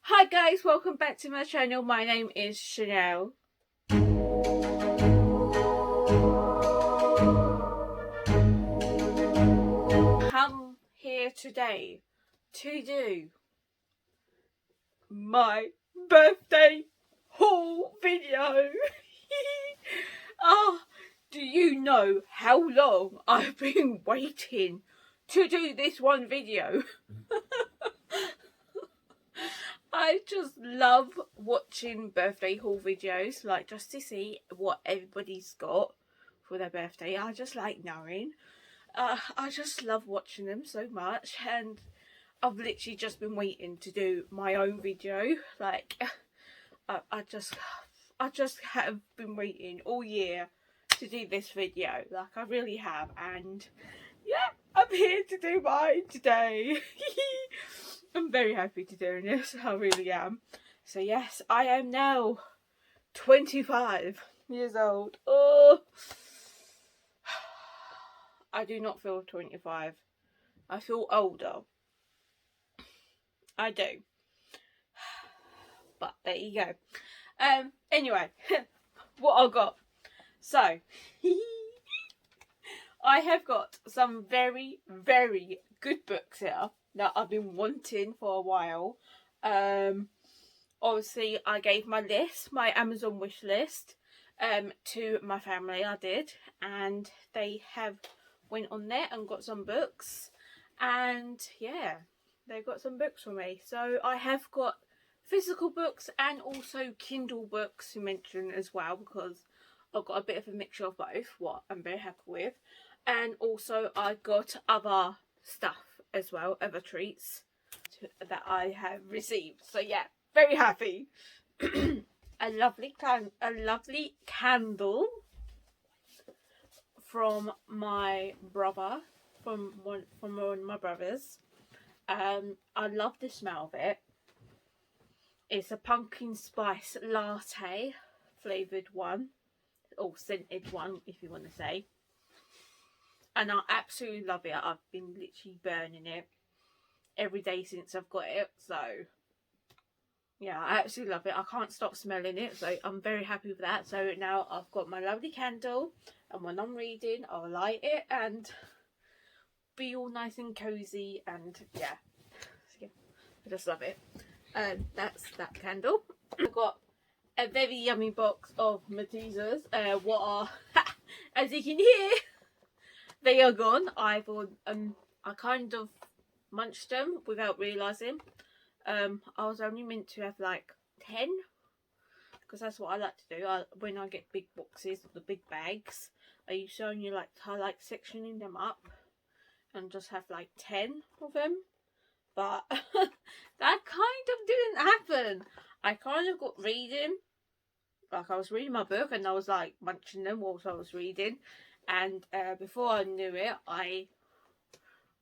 Hi guys, welcome back to my channel. My name is Chanel. Come here today to do my birthday haul video. Oh, do you know how long I've been waiting to do this one video? I just love watching birthday haul videos, like just to see what everybody's got for their birthday. I just like knowing. I just love watching them so much, and I've literally just been waiting to do my own video. Like, I just have been waiting all year to do this video. Like, I really have, and yeah, I'm here to do mine today. I'm very happy to do this, I really am. So yes, I am now 25 years old. Oh, I do not feel 25. I feel older. I do. But there you go. Anyway, what I got. So, I have got some very, very good books here that I've been wanting for a while. Obviously I gave my list, my Amazon wish list, to my family. I did, and they have went on there and got some books, and yeah, they've got some books for me. So I have got physical books and also Kindle books to mention as well, because I've got a bit of a mixture of both, what I'm very happy with. And also I got other stuff as well, other treats that I have received. So yeah, very happy. a lovely candle from my brother, from one of my brothers. I love the smell of it. It's a pumpkin spice latte flavoured one, or scented one if you want to say. And I absolutely love it. I've been literally burning it every day since I've got it. So yeah, I absolutely love it. I can't stop smelling it, so I'm very happy with that. So now I've got my lovely candle, and when I'm reading, I'll light it and be all nice and cozy, and yeah, I just love it. And that's that candle. I've got a very yummy box of Maltesers. What are, as you can hear, they are gone. I kind of munched them without realising. I was only meant to have like 10, because that's what I like to do. When I get big boxes, the big bags, I used to only like sectioning them up and just have like 10 of them. But that kind of didn't happen. I kind of got reading, like I was reading my book and I was like munching them whilst I was reading, and before I knew it, I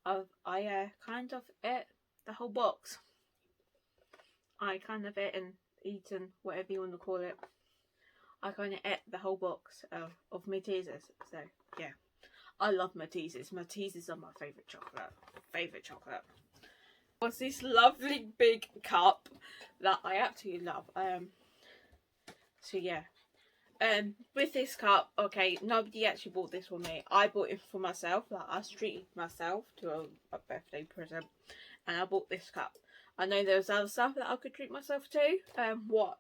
kind of ate the whole box. I kind of ate and eaten, whatever you want to call it. I kind of ate the whole box of Maltesers. So yeah, I love Maltesers. Maltesers are my favourite chocolate. What's this lovely big cup that I absolutely love. So yeah, with this cup, okay, nobody actually bought this for me. I bought it for myself. Like, I treated myself to a birthday present, and I bought this cup. I know there's other stuff that I could treat myself to. What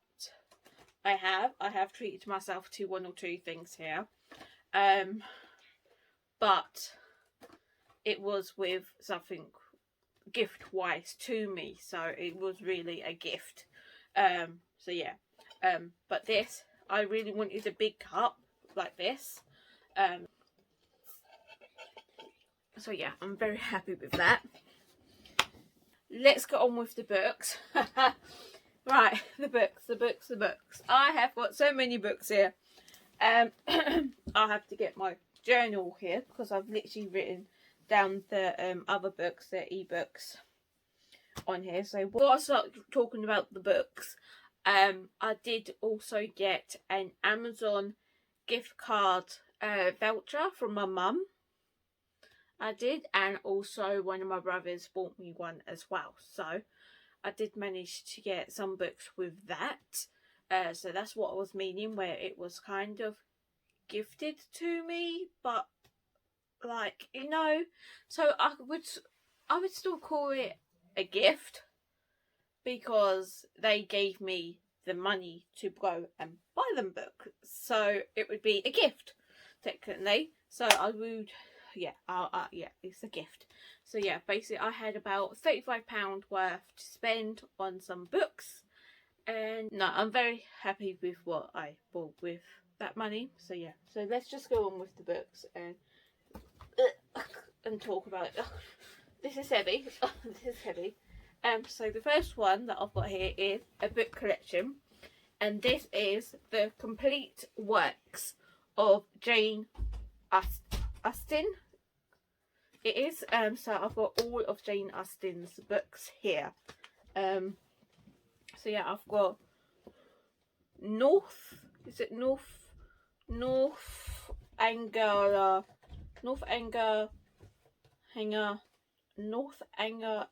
I have treated myself to one or two things here. But it was with something gift wise to me, so it was really a gift. So yeah. But this, I really wanted a big cup like this. So yeah, I'm very happy with that. Let's get on with the books. Right, the books. I have got so many books here. I have to get my journal here, because I've literally written down the other books, the ebooks on here. So before I start talking about the books, I did also get an Amazon gift card voucher from my mum. I did, and also one of my brothers bought me one as well. So I did manage to get some books with that. So that's what I was meaning, where it was kind of gifted to me, but like, you know, so I would still call it a gift because they gave me the money to go and buy them books, so it would be a gift technically. So I would, yeah, yeah, it's a gift. So yeah, basically I had about £35 worth to spend on some books, and no, I'm very happy with what I bought with that money. So yeah, so let's just go on with the books and talk about it. This is heavy. This is heavy. So the first one that I've got here is a book collection, and this is the complete works of Jane Austen. It is. So I've got all of Jane Austen's books here. So yeah, I've got North Anger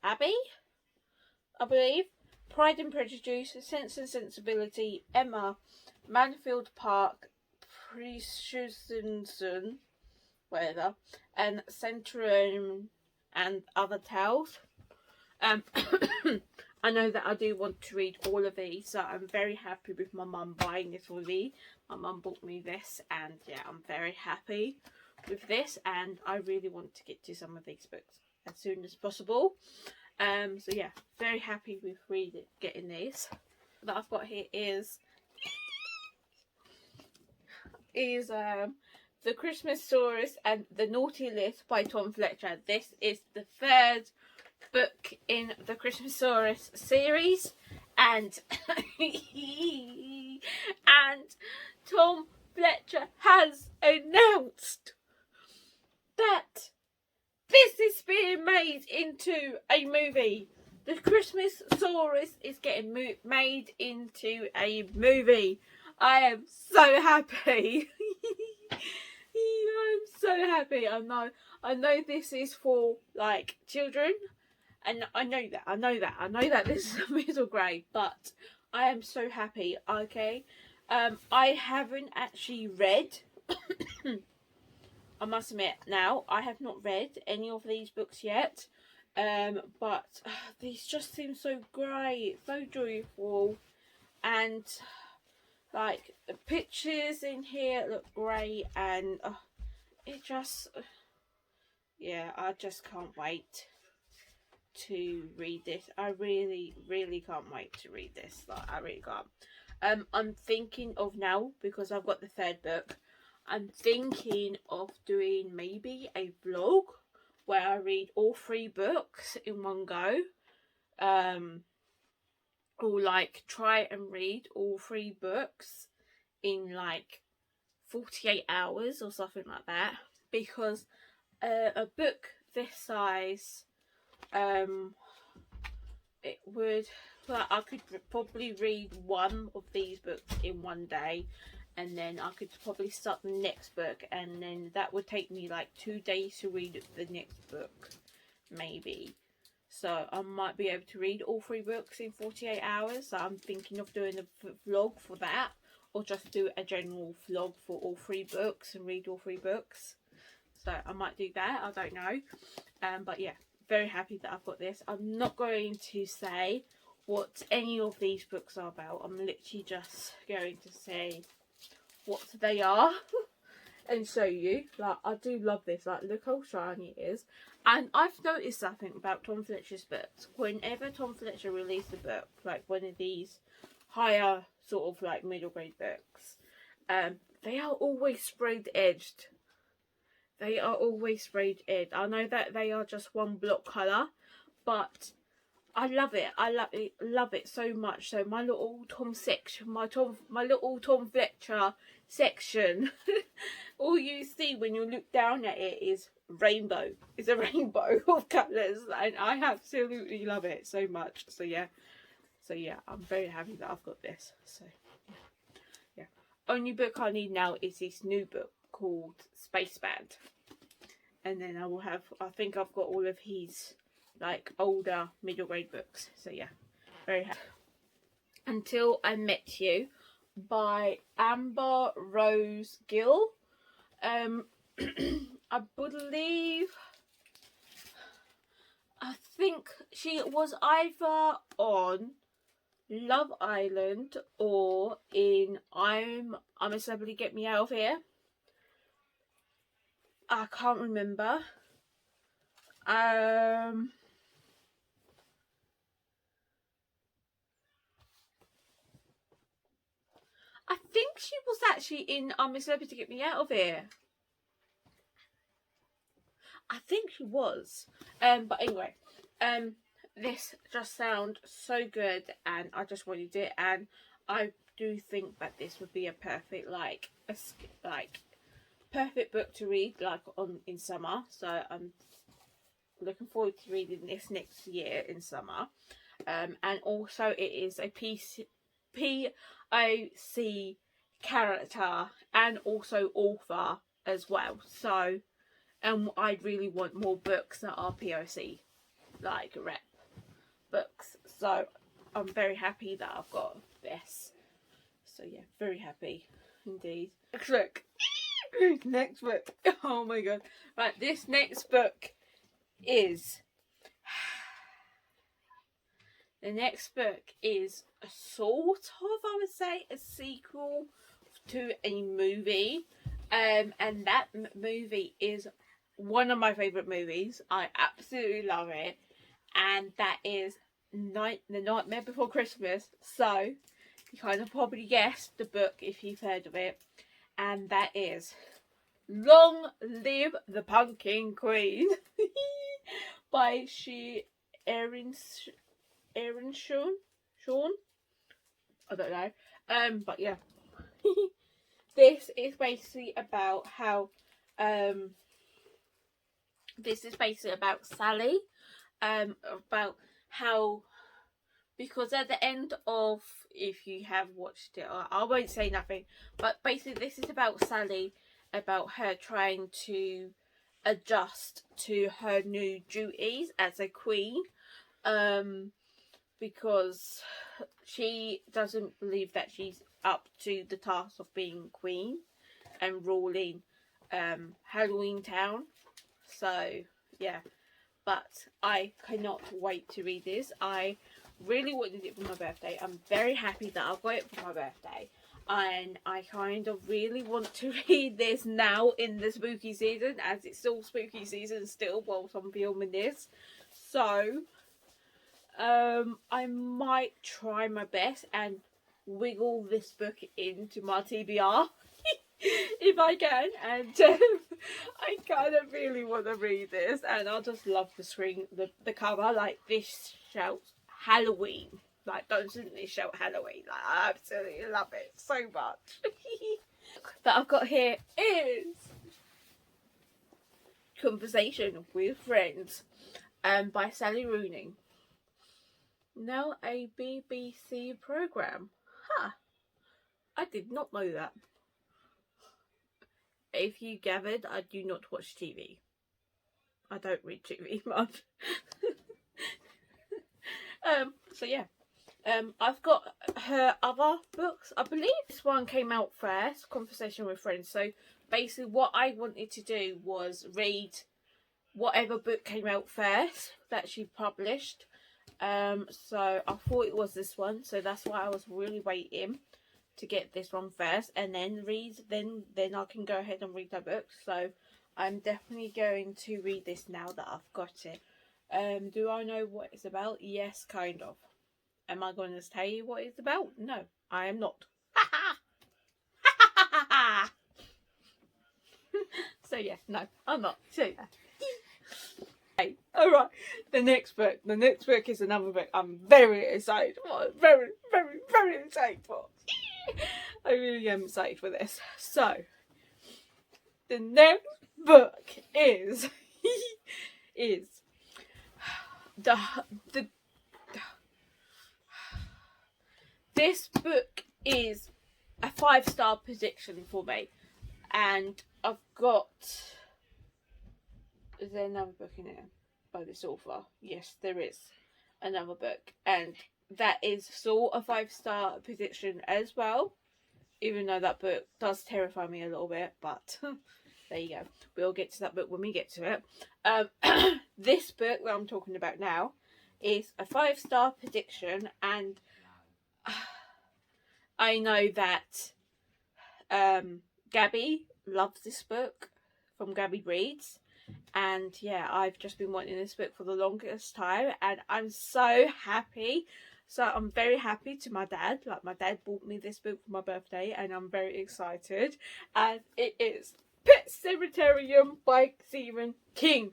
Abbey, I believe, Pride and Prejudice, Sense and Sensibility, Emma, Manfield Park, Precision, whatever, and Centurion and Other Tales. I know that I do want to read all of these, so I'm very happy with my mum buying this for me. My mum bought me this, and yeah, I'm very happy with this, and I really want to get to some of these books as soon as possible. So yeah, very happy with getting these. That I've got here is The Christmas Stories and the Naughty List by Tom Fletcher. This is the third book in the Christmas Stories series, and and Tom Fletcher has announced that this is being made into a movie. The Christmas Stories is getting made into a movie. I am so happy. I'm so happy. I know this is for like children, and I know that this is a middle grade, but I am so happy. Okay, I haven't actually read. I must admit now, I have not read any of these books yet, but these just seem so great, so joyful, and like the pictures in here look great, and it just, yeah, I just can't wait to read this. I really, really can't wait to read this. Like, I really can't. I'm thinking of now, because I've got the third book, I'm thinking of doing maybe a vlog where I read all 3 books in one go. Or like try and read all 3 books in like 48 hours or something like that. Because a book this size, it would, well, I could probably read one of these books in one day, and then I could probably start the next book, and then that would take me like 2 days to read the next book, maybe. So I might be able to read all 3 books in 48 hours. So I'm thinking of doing a vlog for that, or just do a general vlog for all 3 books and read all 3 books. So I might do that, I don't know. But yeah, very happy that I've got this. I'm not going to say what any of these books are about. I'm literally just going to say what they are and show you. Like, I do love this. Like, look how shiny it is. And I've noticed something about Tom Fletcher's books. Whenever Tom Fletcher released a book, like one of these higher sort of like middle grade books, they are always sprayed edged. They are always sprayed edged. I know that they are just one block colour, but I love it. I love it so much. So my little Tom section, my little Tom Fletcher section, all you see when you look down at it is rainbow. It's a rainbow of colours, and I absolutely love it so much. So yeah, I'm very happy that I've got this. So yeah, only book I need now is this new book called Spaceband, and then I think I've got all of his like older middle grade books. So yeah, very happy. Until I Met You by Amber Rose Gill. I believe, I think she was either on Love Island or in I'm a Celebrity, Get Me Out of Here. I can't remember. I think she was actually in I'm a Celebrity, Get Me Out of Here. I think she was. But anyway, this just sounds so good, and I just wanted it, and I do think that this would be a perfect perfect book to read in summer. So I'm looking forward to reading this next year in summer. And also it is a POC character and also author as well. So I really want more books that are POC rep books. So I'm very happy that I've got this. So yeah, very happy indeed. Next book. Oh my god. Right, this next book is the next book is a sort of, I would say, a sequel to a movie. And that movie is one of my favourite movies. I absolutely love it. And that is The Nightmare Before Christmas. So you kind of probably guessed the book if you've heard of it. And that is Long Live the Pumpkin Queen by Erin Shawn. I don't know. But yeah. This is basically about how Sally. About how, because at the end of, if you have watched it, I won't say nothing, but basically this is about Sally, about her trying to adjust to her new duties as a queen, because she doesn't believe that she's up to the task of being queen and ruling Halloween Town. So yeah, but I cannot wait to read this. I really wanted it for my birthday. I'm very happy that I've got it for my birthday, and I kind of really want to read this now in the spooky season, as it's still spooky season still whilst I'm filming this. So I might try my best and wiggle this book into my TBR if I can, and I kind of really want to read this, and I just love the cover. Like, this shouts Halloween, like, doesn't this shout Halloween? Like, I absolutely love it so much. That I've got here is Conversation with Friends by Sally Rooney. Now a BBC programme. I did not know that. If you gathered, I do not watch TV. I don't read TV much. So yeah. I've got her other books. I believe this one came out first, Conversation with Friends. So basically what I wanted to do was read whatever book came out first that she published. So I thought it was this one, so that's why I was really waiting to get this one first, and then then I can go ahead and read her book. So I'm definitely going to read this now that I've got it. Do I know what it's about? Yes, kind of. Am I going to tell you what it's about? No, I am not. So yeah, no, I'm not. So yeah. Okay, alright. The next book is another book I'm very excited for. Very, very, very excited for. I really am excited for this. So, the next book is this book is a 5-star prediction for me, and I've got. Is there another book in here by this author? Yes, there is another book, and that is sort of 5-star prediction as well, even though that book does terrify me a little bit, but there you go. We'll get to that book when we get to it. This book that I'm talking about now is a 5-star prediction, and I know that Gabby loves this book from Gabby Reads, and yeah, I've just been wanting this book for the longest time, and I'm so happy. So I'm very happy to my dad. Like, my dad bought me this book for my birthday, and I'm very excited. And it is Pet Sematarium by Stephen King.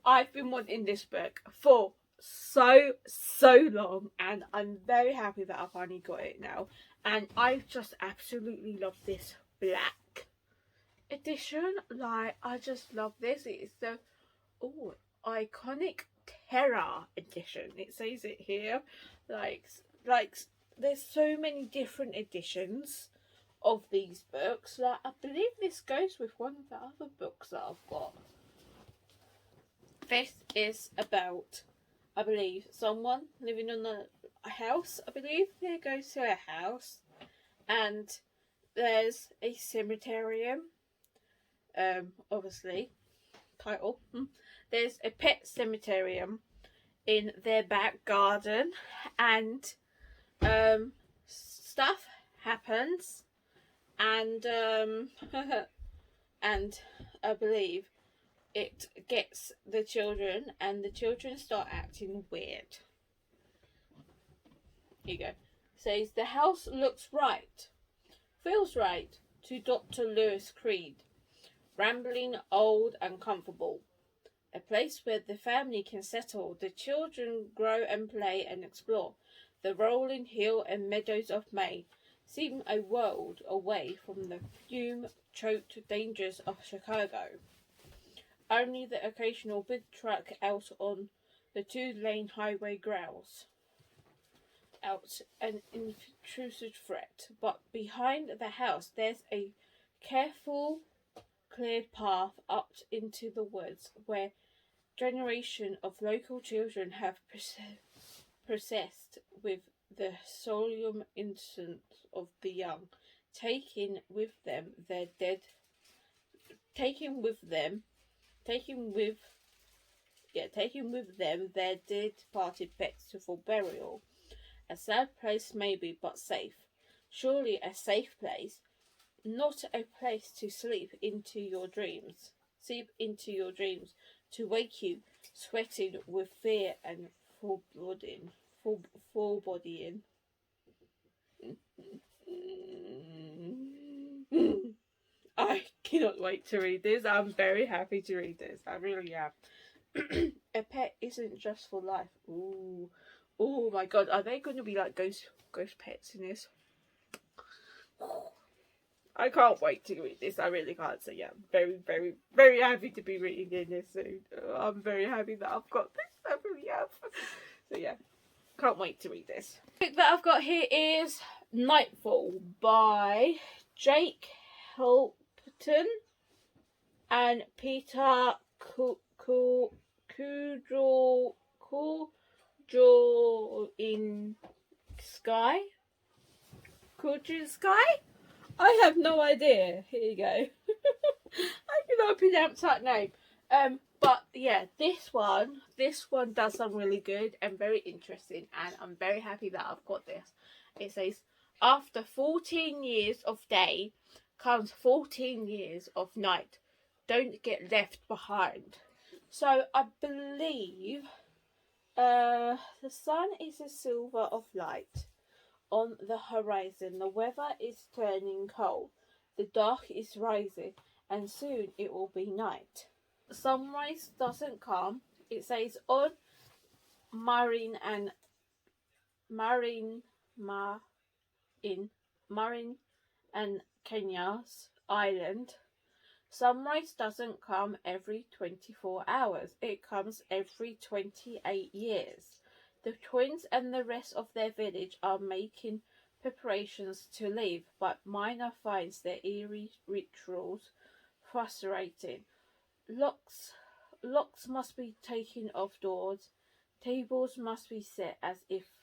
I've been wanting this book for so long, and I'm very happy that I finally got it now. And I just absolutely love this black edition. Like, I just love this. It is the iconic Terror edition. It says it here. Like there's so many different editions of these books. Like, I believe this goes with one of the other books that I've got. This is about, I believe, someone living in a house. I believe they go to a house, and there's a cemeterium. Obviously, title. There's a pet cemeterium in their back garden, and stuff happens, and and I believe it gets the children, and the children start acting weird. Here you go. Says the house looks right, feels right to Dr. Lewis Creed. Rambling, old and comfortable. A place where the family can settle, the children grow and play and explore. The rolling hill and meadows of May seem a world away from the fume-choked dangers of Chicago. Only the occasional big truck out on the 2-lane highway growls out an intrusive threat. But behind the house there's a careful, cleared path up into the woods where generation of local children have processed with the solemn innocence of the young, taking with them their dead parted pets to full burial. A sad place maybe, but safe. Surely a safe place, not a place to sleep into your dreams, to wake you sweating with fear and foreboding. I cannot wait to read this. I'm very happy to read this. I really am. A pet isn't just for life. Ooh. Oh my god, are they going to be like ghost pets in this? I can't wait to read this. I really can't. So yeah, I'm very, very happy to be reading this soon. I'm very happy that I've got this. I really am. So yeah, can't wait to read this. The book that I've got here is Nightfall by Jake Helpton and Peter Kujinski. I have no idea. Here you go. I cannot pronounce that name. But yeah, this one does sound really good and very interesting, and I'm very happy that I've got this. It says, after 14 years of day comes 14 years of night. Don't get left behind. So I believe the sun is a silver of light on the horizon. The weather is turning cold. The dark is rising, and soon it will be night. Sunrise doesn't come. It says on Marin and Kenya's island. Sunrise doesn't come every 24 hours. It comes every 28 years. The twins and the rest of their village are making preparations to leave, but Mina finds their eerie rituals frustrating. Locks must be taken off doors. Tables must be set as if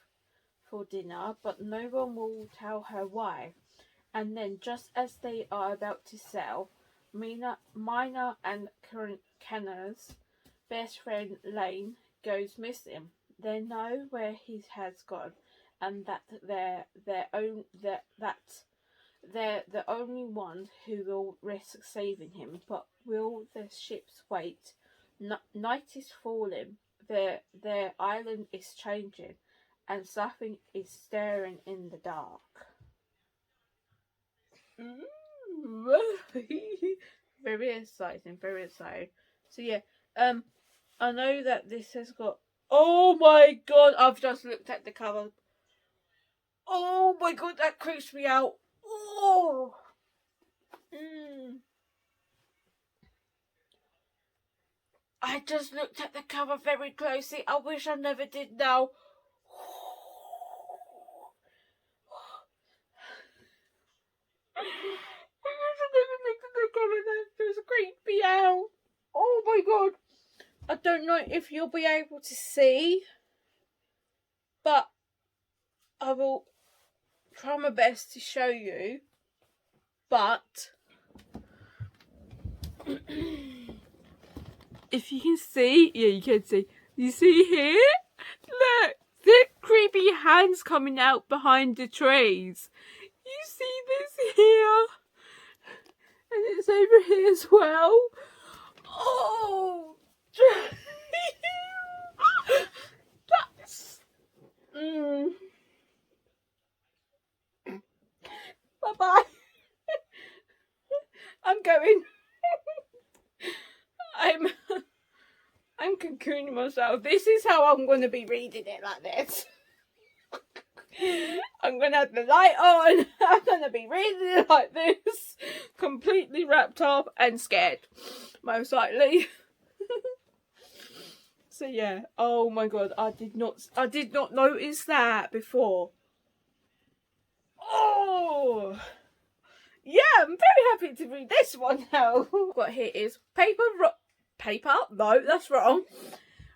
for dinner, but no one will tell her why. And then, just as they are about to sell, Mina and Kenna's best friend Lane goes missing. They know where he has gone, and that they're the only ones who will risk saving him. But will the ships wait? Night is falling. Their island is changing, and something is staring in the dark. Very exciting, very exciting. So yeah, I know that this has got. Oh my god! I've just looked at the cover. Oh my god, that creeps me out. Oh. I just looked at the cover very closely. I wish I never did now. That creeped me out. Oh my god. I don't know if you'll be able to see, but I will try my best to show you. But if you can see, yeah, you can see. You see here? Look, the creepy hands coming out behind the trees. You see this here? And it's over here as well. Oh! That's... Bye-bye. I'm going. I'm cocooning myself. This is how I'm going to be reading it, like this. I'm going to have the light on. I'm going to be reading it like this. Completely wrapped up and scared. Most likely. So yeah. Oh my god. I did not notice that before. Oh. Yeah, I'm very happy to read this one now. What here is Paper. No, that's wrong.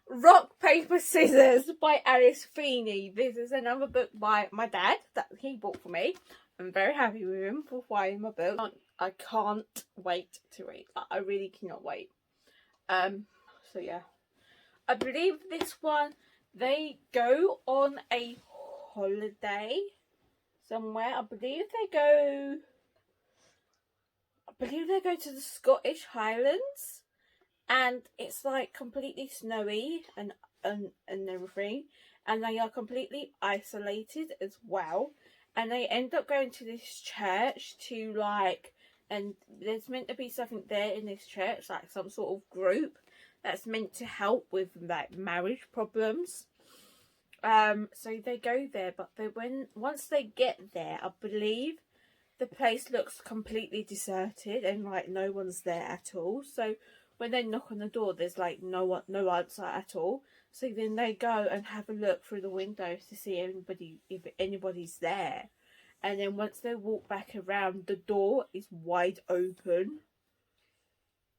Rock, Paper, Scissors by Alice Feeney. This is another book by my dad that he bought for me. I'm very happy with him for buying my book. I can't wait to read. I really cannot wait. So yeah. I believe this one, they go on a holiday somewhere. I believe they go to the Scottish Highlands. And it's like completely snowy and everything, and they are completely isolated as well. And they end up going to this church to and there's meant to be something there in this church, like some sort of group that's meant to help with like marriage problems. So they go there, but once they get there, I believe the place looks completely deserted and like no one's there at all. So when they knock on the door, there's like no answer at all. So then they go and have a look through the windows to see if anybody's there. And then once they walk back around, the door is wide open.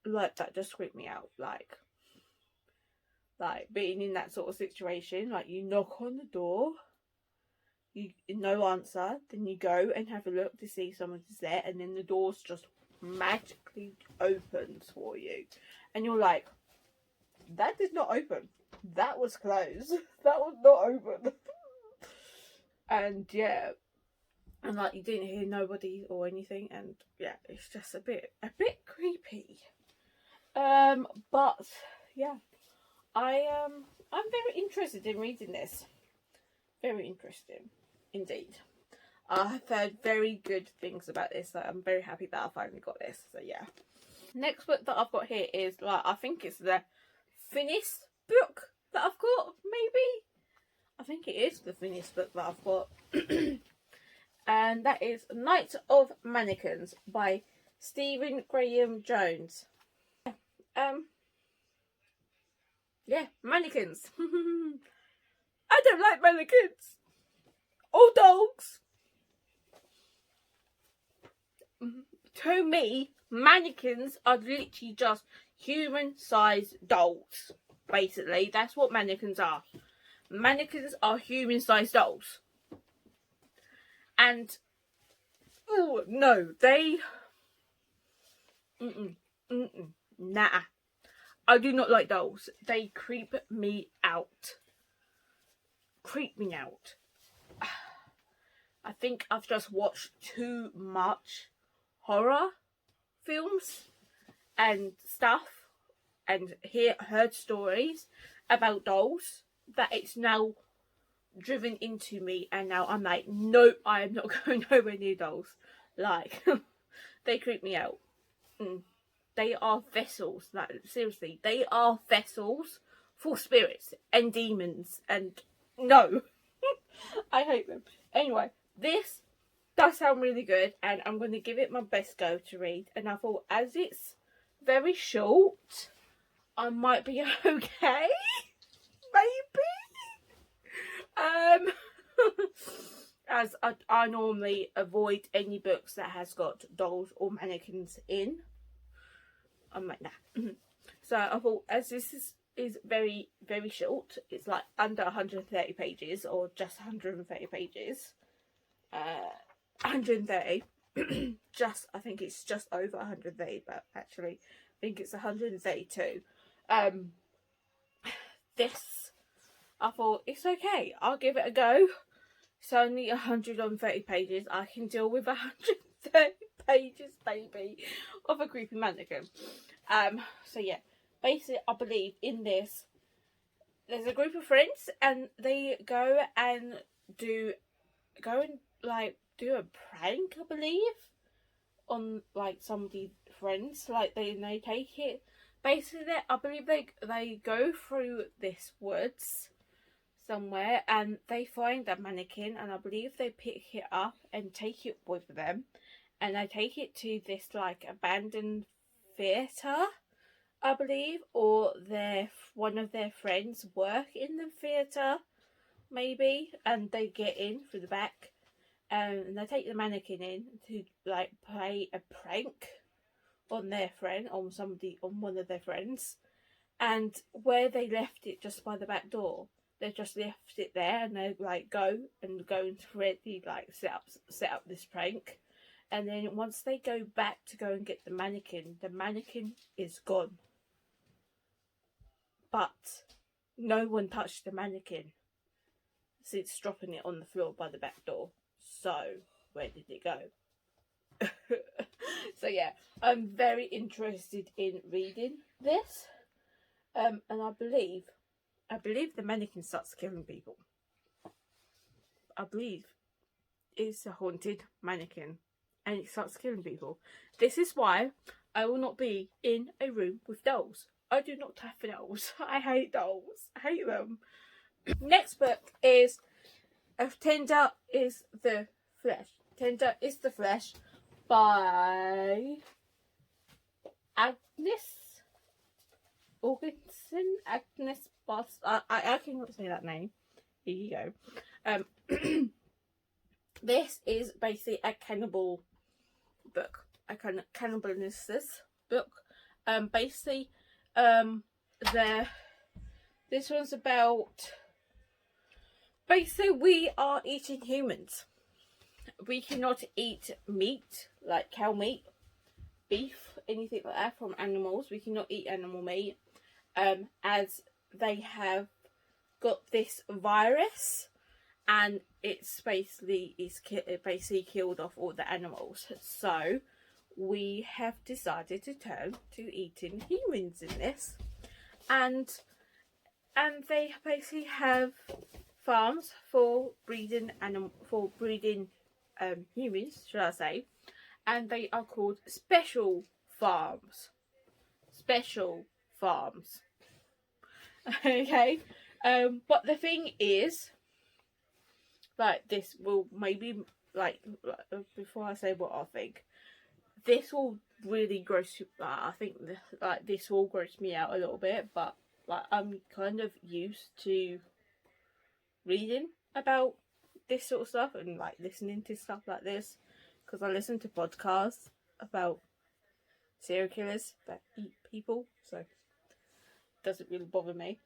Like, that just creeped me out. Like being in that sort of situation, like you knock on the door, no answer, then you go and have a look to see if someone's there, and then the door's just magically opens for you, and you're like, that did not open, that was closed, that was not open. And yeah, and like you didn't hear nobody or anything, and yeah, it's just a bit creepy. But yeah, I'm very interested in reading this. Very interesting indeed. I've heard very good things about this, so I'm very happy that I finally got this. So yeah. Next book that I've got here is I think it's the thinnest book that I've got, maybe. I think it is the thinnest book that I've got. And that is Night of Mannequins by Stephen Graham Jones. Yeah, mannequins. I don't like mannequins. Or dogs. To me, mannequins are literally just human-sized dolls. Basically, that's what mannequins are. Mannequins are human-sized dolls. And oh no, they nah. I do not like dolls. They creep me out. Creep me out. I think I've just watched too much horror films and stuff and heard stories about dolls that it's now driven into me, and now I'm like, no, I am not going nowhere near dolls. Like, they creep me out. They are vessels. Like, seriously, they are vessels for spirits and demons, and no. I hate them. Anyway, this does sound really good, and I'm going to give it my best go to read. And I thought, as it's very short, I might be okay. Maybe. As I normally avoid any books that has got dolls or mannequins in. I'm like, nah. So I thought, as this is very, very short, it's like under 130 pages, or just 130 pages. 130. I think it's just over 130, but actually I think it's 132. This, I thought, it's okay, I'll give it a go. It's only 130 pages. I can deal with 130 pages, baby, of a creepy mannequin. So yeah, basically I believe in this, there's a group of friends and they go and do a prank, I believe, on like somebody's friends. Like they take it, basically I believe they go through this woods somewhere and they find a mannequin, and I believe they pick it up and take it with them, and they take it to this like abandoned theatre, I believe, or one of their friends work in the theatre maybe, and they get in through the back, and they take the mannequin in to like play a prank on their friend, on one of their friends. And where they left it, just by the back door, they just left it there, and they like go and ready like set up this prank. And then once they go back to go and get the mannequin is gone. But no one touched the mannequin since dropping it on the floor by the back door. So where did it go? So yeah, I'm very interested in reading this. And I believe the mannequin starts killing people. I believe it's a haunted mannequin and it starts killing people. This is why I will not be in a room with dolls. I do not have dolls. I hate dolls. I hate them. Next book is Tender is the Flesh. Tender is the Flesh by Agnes Augenson. Agnes Boss. I cannot say that name. Here you go. This is basically a cannibal book. A cannibalistic book. Basically, this one's about, basically we are eating humans. We cannot eat meat, like cow meat, beef, anything like that from animals. We cannot eat animal meat, as they have got this virus, and it's basically killed off all the animals. So we have decided to turn to eating humans in this, and they basically have farms for breeding humans, should I say, and they are called special farms. Okay, but the thing is, like, this will maybe, like, before I say what I think, this will really gross. I think this will gross me out a little bit, but like I'm kind of used to reading about this sort of stuff and like listening to stuff like this, because I listen to podcasts about serial killers that eat people, so it doesn't really bother me.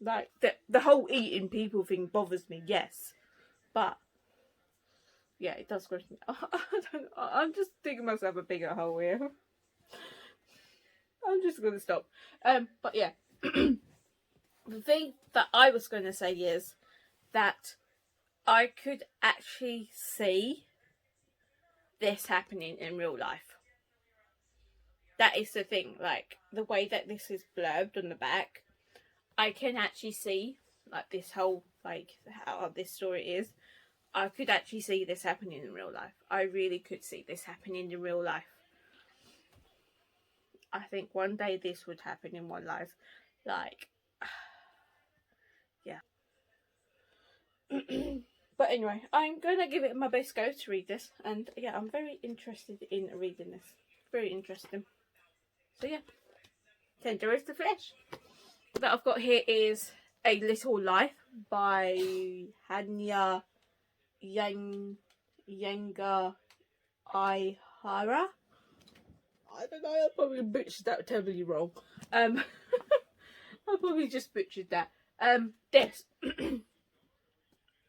Like the whole eating people thing bothers me, yes, but yeah, it does gross me. I'm just digging myself a bigger hole here. I'm just gonna stop. But yeah, the thing that I was going to say is that I could actually see this happening in real life. That is the thing, like, the way that this is blurbed on the back, I can actually see, like, this whole, like, how this story is. I could actually see this happening in real life. I really could see this happening in real life. I think one day this would happen in one life. Like, yeah. But anyway, I'm going to give it my best go to read this. And yeah, I'm very interested in reading this. Very interesting. So yeah, Tender is the Flesh. That I've got here is A Little Life by Hanya Yanga Ihara. I don't know, I probably butchered that terribly wrong. I probably just butchered that. This.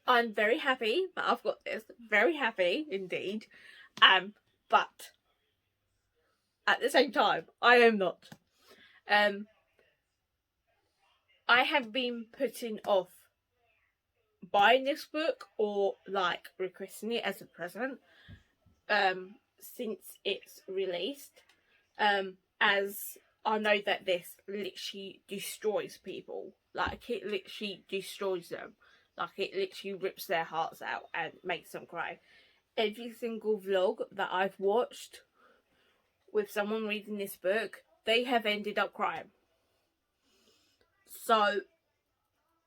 I'm very happy that I've got this. Very happy indeed. But at the same time, I am not. I have been putting off buying this book or like requesting it as a present since it's released. As I know that this literally destroys people. Like, it literally destroys them. Like, it literally rips their hearts out and makes them cry. Every single vlog that I've watched with someone reading this book, they have ended up crying. So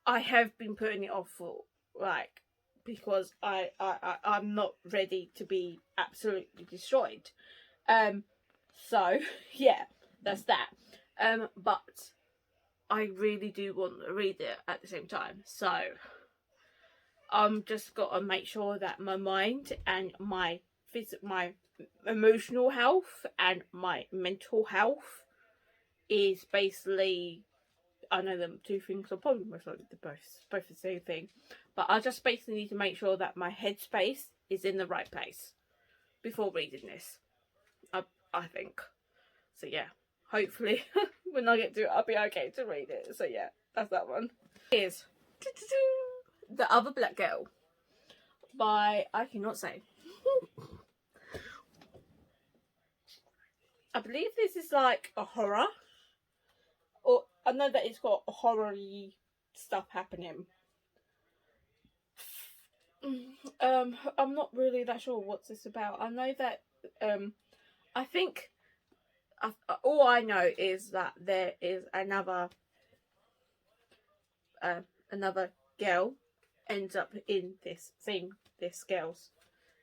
I have been putting it off for, like, because I'm not ready to be absolutely destroyed. So yeah, that's that. But I really do want to read it at the same time. So I'm just got to make sure that my mind and my emotional health and my mental health is basically, I know them two things are probably most likely both the same thing, but I just basically need to make sure that my headspace is in the right place before reading this. I think. So yeah, hopefully when I get to it, I'll be okay to read it. So yeah, that's that one. Here's The Other Black Girl by, I cannot say. I believe this is like a horror. Or I know that it's got horror-y stuff happening. I'm not really that sure what's this about. I know that I think all I know is that there is another girl ends up in this girl's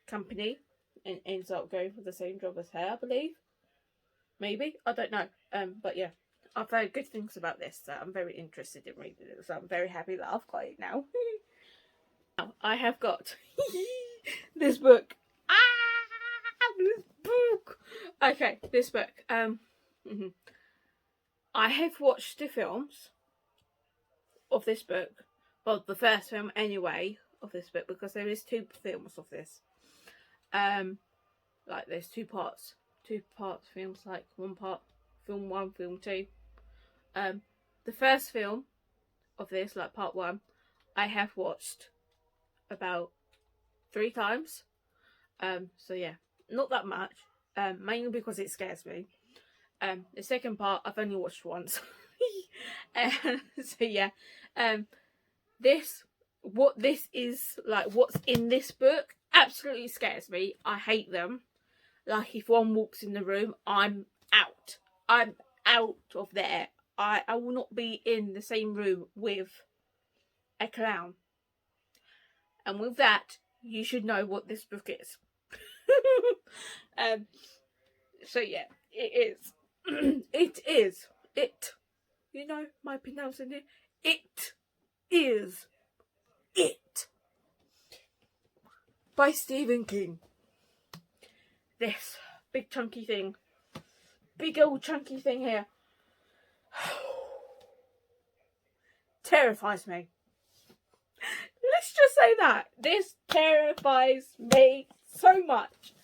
company and ends up going for the same job as her, I believe. Maybe, I don't know. But yeah, I've heard good things about this, so I'm very interested in reading it. So I'm very happy that I've got it now. Now I have got this book. This book. Okay, this book. I have watched the films of this book. Well, the first film anyway of this book, because there is 2 films of this. Like there's 2 parts. 2 parts films, like 1 part, film 1, film 2. The first film of this, like part 1, I have watched about 3 times. So yeah, not that much. Mainly because it scares me. The second part I've only watched once. So yeah, what this is like, what's in this book absolutely scares me. I hate them. Like, if one walks in the room, I'm out. I'm out of there. I will not be in the same room with a clown. And with that, you should know what this book is. So yeah, it is. It is. It. You know my pronouncing it. It is. It. By Stephen King. This big chunky thing. Big old chunky thing here. Terrifies me. Let's just say that. This terrifies me so much.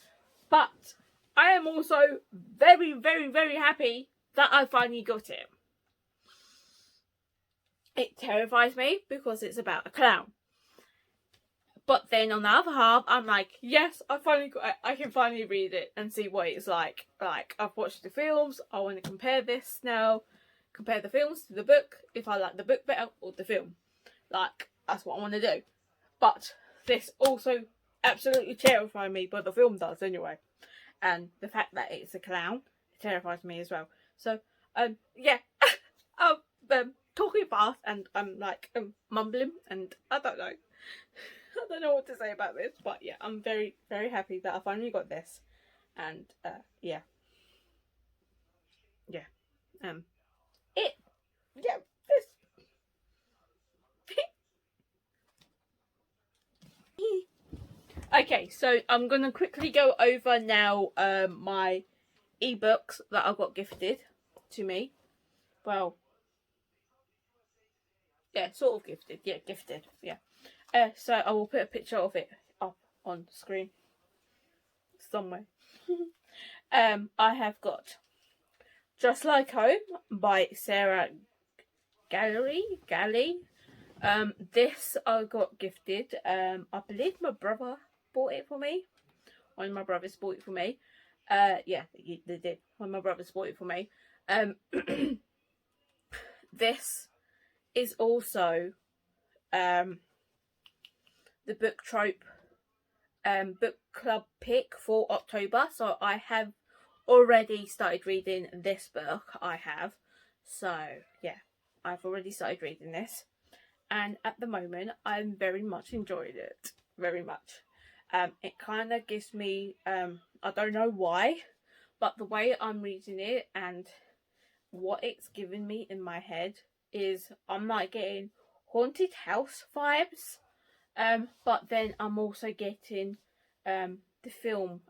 But I am also very, very, very happy that I finally got it. It terrifies me because it's about a clown. But then on the other half, I'm like, yes, I can finally read it and see what it's like. Like, I've watched the films, I want to compare this now. Compare the films to the book, if I like the book better or the film. Like, that's what I want to do. But this also absolutely terrifies me, but the film does anyway. And the fact that it's a clown terrifies me as well. So, yeah. I'm talking fast and I'm like mumbling and I don't know. I don't know what to say about this, but yeah, I'm very, very happy that I finally got this. And yeah. Yeah. It yeah, this okay, so I'm gonna quickly go over now my ebooks that I got gifted to me. Well, yeah, sort of gifted. Yeah, gifted. Yeah. So I will put a picture of it up on screen somewhere. I have got Just Like Home by Sarah Galley. This I got gifted. I believe my brother bought it for me. One of my brothers bought it for me. Yeah, they did. One of my brothers bought it for me. This is also the Book Trope book club pick for October. So I have already started reading this book. So yeah, I've already started reading this, and at the moment I'm very much enjoying it. Very much. It kind of gives me I don't know why, but the way I'm reading it and what it's given me in my head is I'm like getting haunted house vibes. But then I'm also getting the film,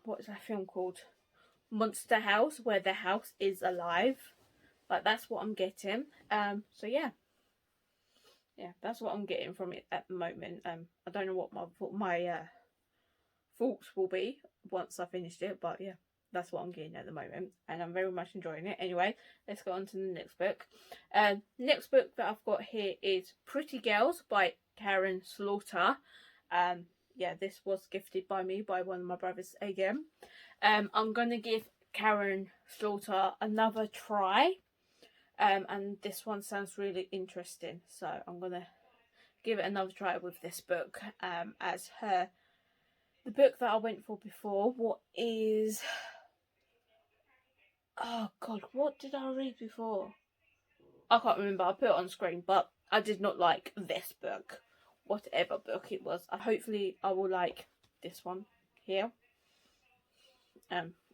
what is that film called? Monster House, where the house is alive. Like, that's what I'm getting. So yeah. Yeah, that's what I'm getting from it at the moment. I don't know what my thoughts will be once I finished it, but yeah, that's what I'm getting at the moment, and I'm very much enjoying it. Anyway, let's go on to the next book. Next book that I've got here is Pretty Girls by Karen Slaughter. Yeah, this was gifted by me by one of my brothers again. I'm gonna give Karen Slaughter another try. And this one sounds really interesting, so I'm gonna give it another try with this book. As the book that I went for before, oh god, what did I read before? I can't remember. I put it on screen, but I did not like this book, whatever book it was. Hopefully I will like this one here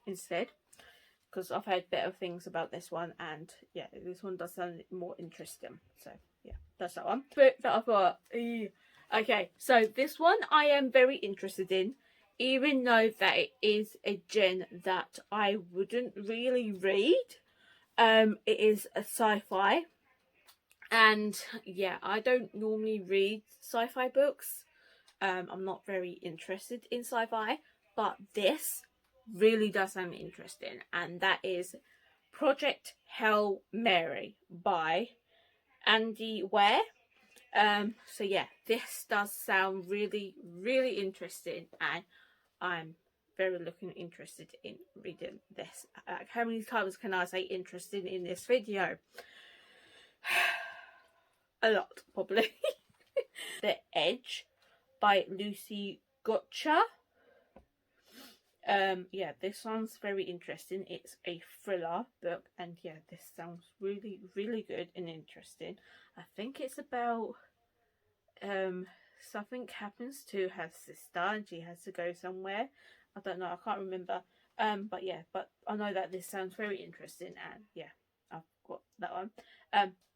instead, because I've heard better things about this one, and yeah, this one does sound more interesting. So yeah, that's that one. Book that I've got. Okay, so this one I am very interested in, even though that it is a gen that I wouldn't really read. It is a sci-fi, and yeah, I don't normally read sci-fi books. I'm not very interested in sci-fi, but this really does sound interesting, and that is Project Hail Mary by Andy Weir. So yeah, this does sound really, really interesting, and I'm very interested in reading this. How many times can I say interested in this video? A lot, probably. The Edge by Lucy Gotcha. Yeah, this sounds very interesting. It's a thriller book, and yeah, this sounds really, really good and interesting. I think it's about something happens to her sister and she has to go somewhere. I don't know, I can't remember. But yeah, but I know that this sounds very interesting, and yeah, I've got that one.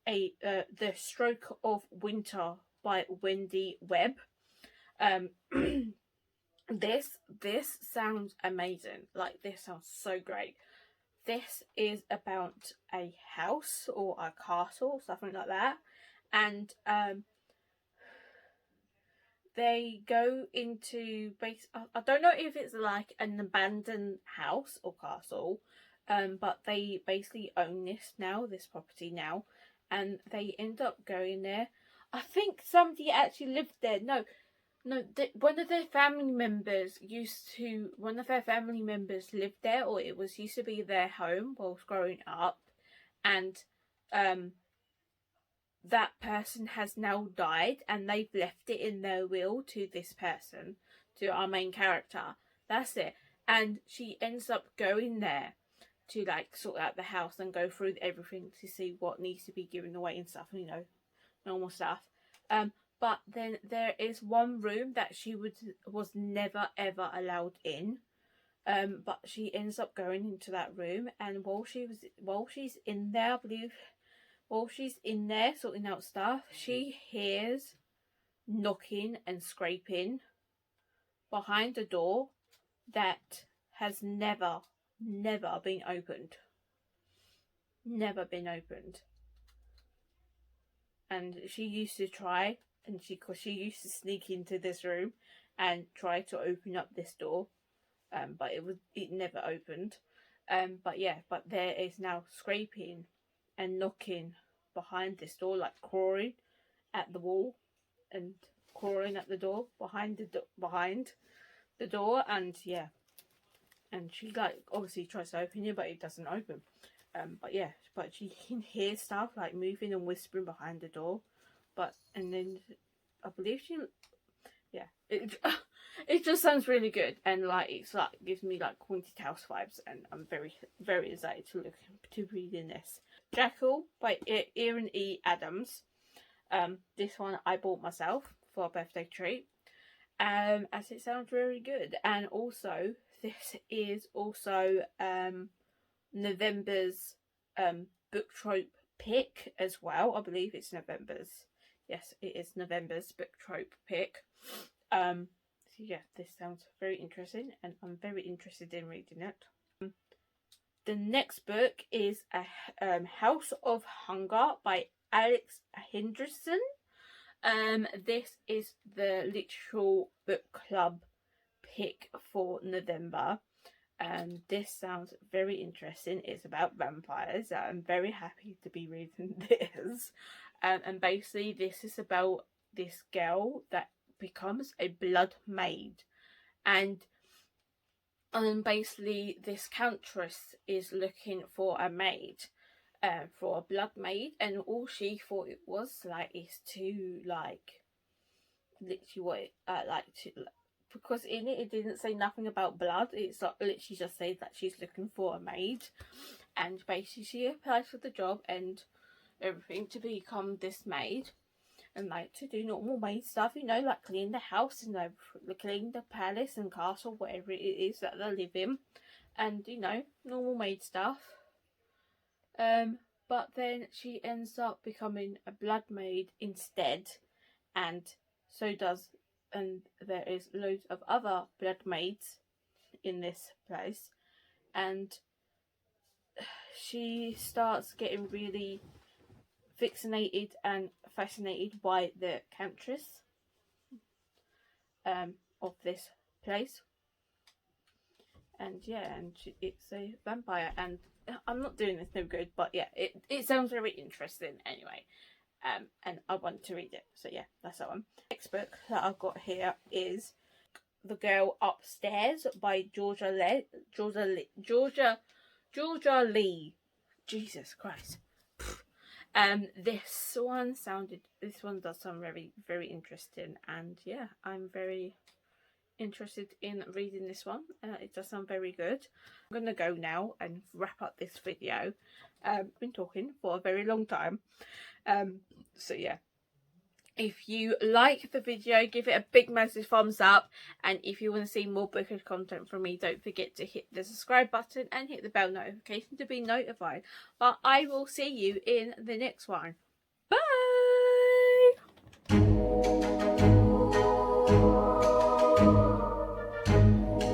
The Stroke of Winter by Wendy Webb. This sounds amazing. Like, this sounds so great. This is about a house or a castle, something like that, and they go into I don't know if it's like an abandoned house or castle, but they basically own this property now, and they end up going there. I think somebody actually lived there. No, one of their family members lived there, or it was used to be their home whilst growing up, and that person has now died, and they've left it in their will to this person, to our main character. That's it. And she ends up going there to like sort out the house and go through everything to see what needs to be given away and stuff, you know, normal stuff. But then there is one room that she was never ever allowed in. But she ends up going into that room, and while she's in there, I believe, while she's in there sorting out stuff, she hears knocking and scraping behind a door that has never been opened. Never been opened. And she used to try, and because she used to sneak into this room and try to open up this door, but it never opened. But there is now scraping and knocking behind this door, like crawling at the wall and crawling at the door behind the door, and yeah, and she like obviously tries to open it, but it doesn't open. But she can hear stuff like moving and whispering behind the door, and then I believe it just sounds really good, and like it's like gives me like Haunted House vibes, and I'm very very excited to read in this. Jackal by Erin E. Adams. This one I bought myself for a birthday treat, as it sounds very good, and also this is also November's book trope pick as well. I believe it's November's. Yes, it is November's book trope pick. So yeah, this sounds very interesting, and I'm very interested in reading it. The next book is a House of Hunger by Alex Henderson. This is the literal book club pick for November. This sounds very interesting. It's about vampires. I'm very happy to be reading this. And basically this is about this girl that becomes a blood maid, and basically this countess is looking for a maid, for a blood maid, and all she thought it was like is to like literally because in it didn't say nothing about blood. It's like literally just says that she's looking for a maid, and basically she applies for the job and everything to become this maid, and like to do normal maid stuff, you know, like clean the house and clean the palace and castle, whatever it is that they live in, and you know, normal maid stuff. But then she ends up becoming a blood maid instead, and there is loads of other blood maids in this place, and she starts getting really fixated and fascinated by the countess of this place, and yeah, and it's a vampire, and I'm not doing this no good, but yeah, it sounds very interesting anyway, and I want to read it, so yeah, that's that one. Next book that I've got here is The Girl Upstairs by Georgia Lee. Jesus Christ. This one does sound very very interesting, and yeah, I'm very interested in reading this one. It does sound very good. I'm gonna go now and wrap up this video. I've been talking for a very long time, so yeah, if you like the video, give it a big massive thumbs up, and if you want to see more bookish content from me, don't forget to hit the subscribe button and hit the bell notification to be notified. But I will see you in the next one.